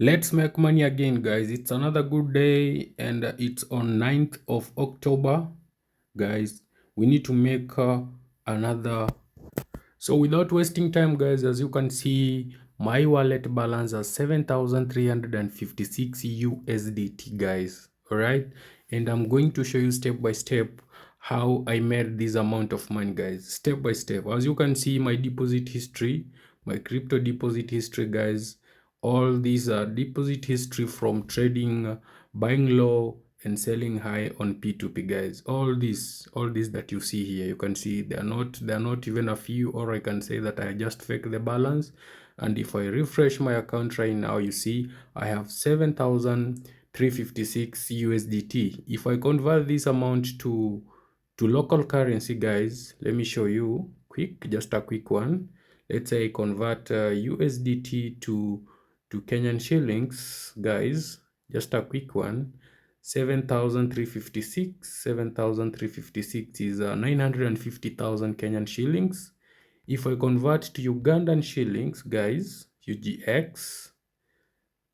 Let's make money again, guys. It's another good day, and it's on 9th of October, guys. We need to make another. So without wasting time, guys, as you can see, my wallet balance is 7,356 USDT, guys. All right, and I'm going to show you step by step how I made this amount of money, guys. Step by step. As you can see, my deposit history, my crypto deposit history, guys. All these are deposit history from trading, buying low and selling high on P2P, guys. All these that you see here, you can see they're not even a few, or I can say that I just fake the balance. And if I refresh my account right now, you see I have 7,356 USDT. If I convert this amount to local currency, guys, let me show you just a quick one. Let's say I convert USDT to Kenyan shillings, guys. Just a quick one. 7,356 is 950,000 Kenyan shillings. If I convert to Ugandan shillings, guys, UGX,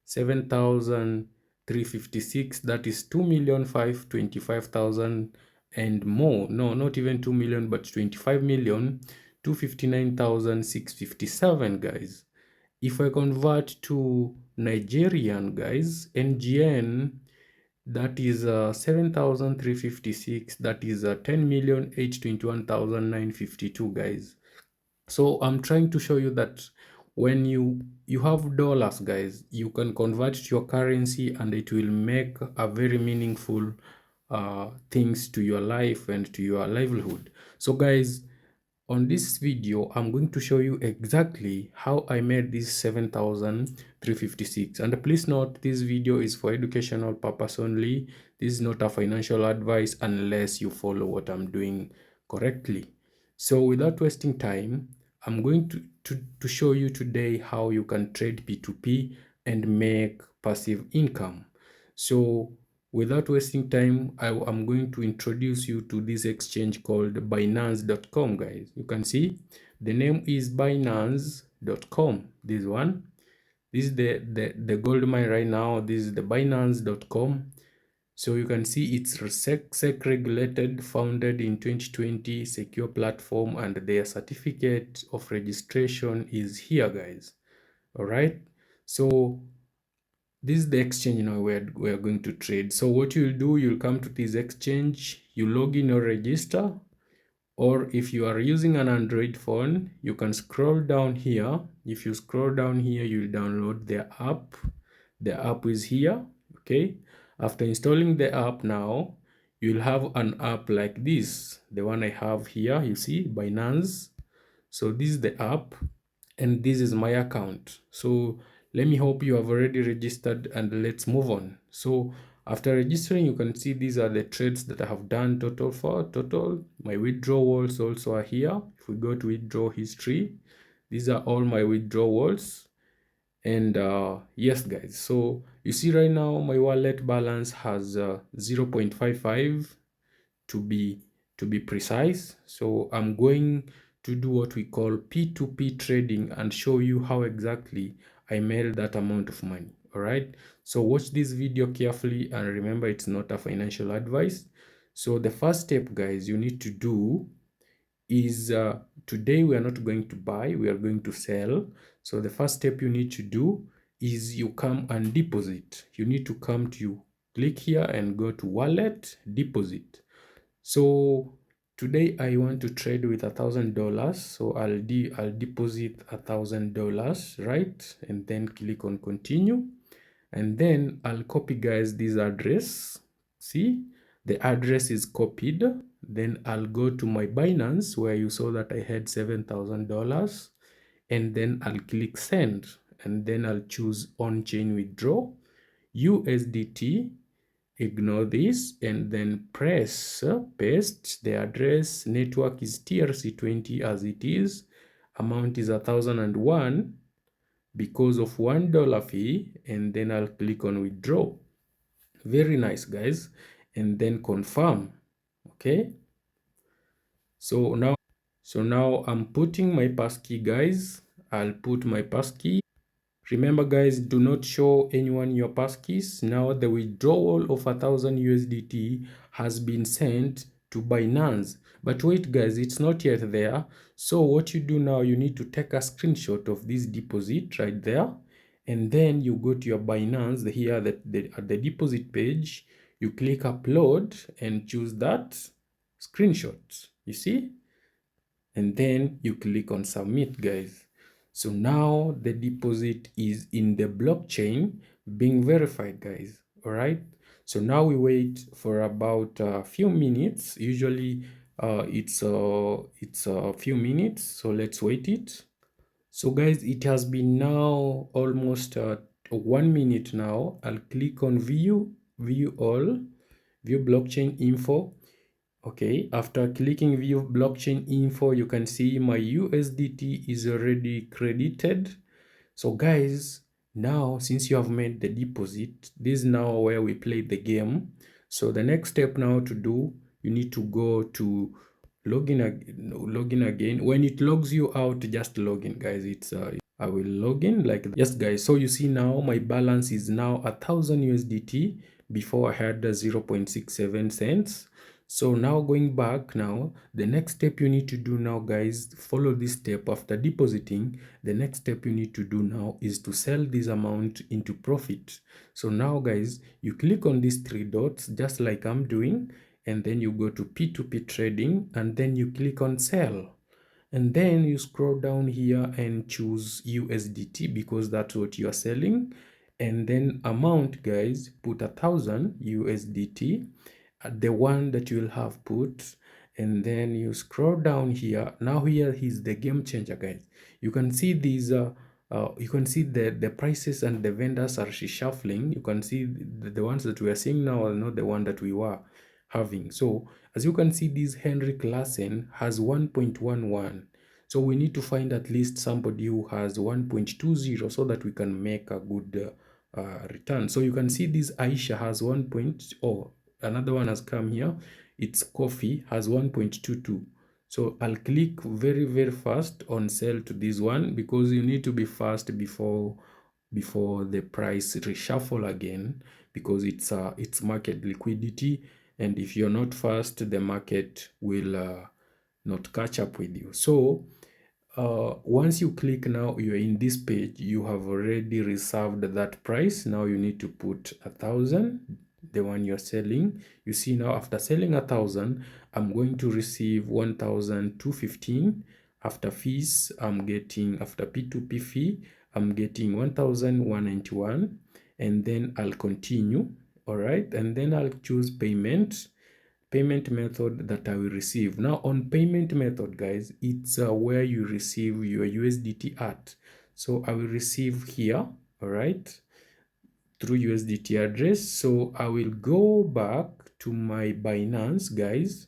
7,356, that is 2,525,000 and more. No, not even 2 million, but 25,259,657, guys. If I convert to Nigerian, guys, NGN, that is 7,356, that is 10,821,952, guys. So I'm trying to show you that when you have dollars, guys, you can convert to your currency and it will make a very meaningful things to your life and to your livelihood. So guys, on this video, I'm going to show you exactly how I made this 7,356. And please note, this video is for educational purpose only. This is not a financial advice unless you follow what I'm doing correctly. So without wasting time, I'm going to show you today how you can trade P2P and make passive income. So without wasting time, I'm going to introduce you to this exchange called Binance.com, guys. You can see the name is Binance.com. This one. This is the gold mine right now. This is the Binance.com. So you can see it's SEC regulated, founded in 2020, secure platform, and their certificate of registration is here, guys. All right. So this is the exchange now we're going to trade. So what you'll do, you'll come to this exchange, you log in or register, or if you are using an Android phone, you can scroll down here. If you scroll down here, you'll download the app. The app is here. Okay, after installing the app, now you'll have an app like this, the one I have here. You see Binance. So this is the app and this is my account. So let me hope you have already registered and let's move on. So after registering, you can see these are the trades that I have done total. My withdrawals also are here. If we go to withdraw history, these are all my withdrawals. And yes, guys, so you see right now my wallet balance has 0.55 to be precise. So I'm going to do what we call P2P trading and show you how exactly I made that amount of money. All right, so watch this video carefully and remember, it's not a financial advice. So the first step, guys, you need to do is today we are not going to buy, we are going to sell. So the first step you need to do is you come and deposit. You need to come to, click here and go to wallet, deposit. So today I want to trade with $1,000. So I'll deposit $1,000, right? And then click on continue. And then I'll copy, guys, this address. See, the address is copied. Then I'll go to my Binance where you saw that I had $7,000. And then I'll click send. And then I'll choose on-chain withdraw, USDT. Ignore this and then press paste the address. Network is TRC20 as it is. Amount is 1,001 because of $1 fee, and then I'll click on withdraw. Very nice, guys. And then confirm. Okay, so now I'm putting my passkey, guys. I'll put my passkey Remember guys, do not show anyone your passkeys. Now the withdrawal of 1,000 USDT has been sent to Binance. But wait guys, it's not yet there. So what you do now, you need to take a screenshot of this deposit right there. And then you go to your Binance here at the deposit page. You click upload and choose that screenshot. You see? And then you click on submit guys. So now the deposit is in the blockchain being verified guys. All right, so now we wait for about a few minutes. Usually it's a few minutes, so let's wait it. So guys, it has been now almost 1 minute now. I'll click on view all, view blockchain info. Okay, after clicking view blockchain info, you can see my USDT is already credited. So guys, now since you have made the deposit, this is now where we play the game. So the next step now to do, you need to go to login again. When it logs you out, just log in guys. I will log in like that. Yes guys, so you see now my balance is now 1,000 USDT. Before I had 0.67 cents. So now going back now, the next step you need to do now guys, follow this step. After depositing, the next step you need to do now is to sell this amount into profit. So now guys, you click on these three dots just like I'm doing, and then you go to P2P trading, and then you click on sell. And then you scroll down here and choose USDT because that's what you are selling. And then amount guys, put 1,000 USDT, the one that you will have put. And then you scroll down here. Now here is the game changer guys. You can see these you can see the prices and the vendors are reshuffling. You can see the ones that we are seeing now are not the one that we were having. So as you can see, this Henry Klassen has 1.11. So we need to find at least somebody who has 1.20 so that we can make a good return. So you can see this Aisha has 1.0. Another one has come here. It's Coffee has 1.22. So I'll click very fast on sell to this one because you need to be fast before the price reshuffle again, because it's market liquidity, and if you're not fast, the market will not catch up with you. So once you click, now you're in this page, you have already reserved that price. Now you need to put 1,000, the one you're selling. You see now after selling 1,000, I'm going to receive 1,215. After fees, I'm getting, after P2P fee, I'm getting 1,191, and then I'll continue. All right, and then I'll choose payment method that I will receive. Now on payment method guys, it's where you receive your USDT at. So I will receive here, all right, through USDT address. So I will go back to my Binance guys,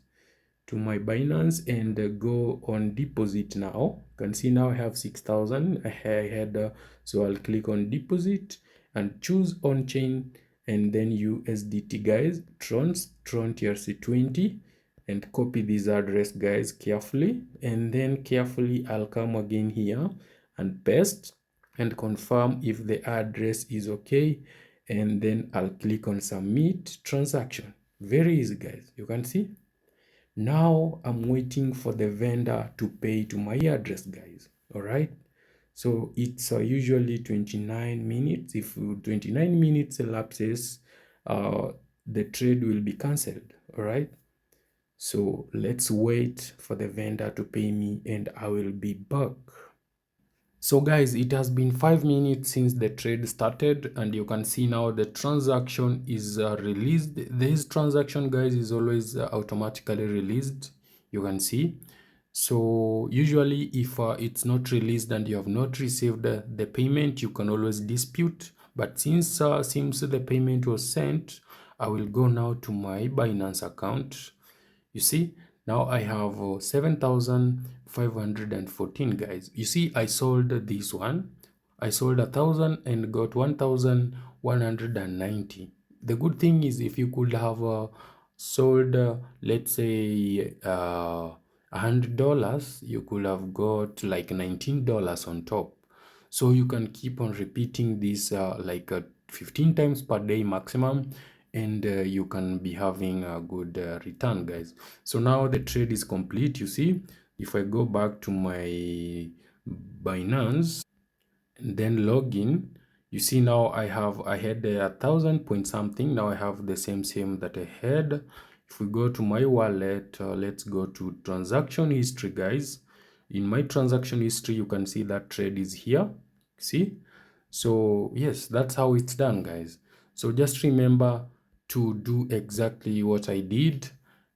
to my Binance, and go on deposit. Now you can see now I have 6,000 I had, so I'll click on deposit and choose on chain, and then USDT guys, Tron TRC20, and copy this address guys carefully, and then carefully I'll come again here and paste and confirm if the address is okay, and then I'll click on submit transaction. Very easy guys, you can see. Now I'm waiting for the vendor to pay to my address guys. All right, so it's usually 29 minutes. If 29 minutes elapses, the trade will be cancelled. All right, so let's wait for the vendor to pay me and I will be back. So guys, it has been 5 minutes since the trade started, and you can see now the transaction is released. This transaction guys is always automatically released, you can see. So usually if it's not released and you have not received the payment, you can always dispute. But since the payment was sent, I will go now to my Binance account. You see, now I have 7,514 guys. You see, I sold this one. I sold 1,000 and got 1,190. The good thing is, if you could have sold, let's say, $100, you could have got like $19 on top. So you can keep on repeating this 15 times per day maximum, and you can be having a good return, guys. So now the trade is complete. You see, if I go back to my Binance and then log in, you see now I had 1,000 point something. Now I have the same that I had. If we go to my wallet, let's go to transaction history, guys. In my transaction history, you can see that trade is here. See? So yes, that's how it's done, guys. So just remember to do exactly what I did.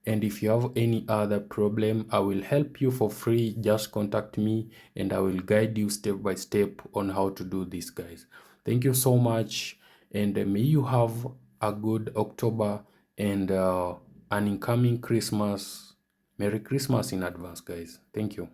And if you have any other problem, I will help you for free. Just contact me and I will guide you step by step on how to do this, guys. Thank you so much. And may you have a good October and an incoming Christmas. Merry Christmas in advance, guys. Thank you.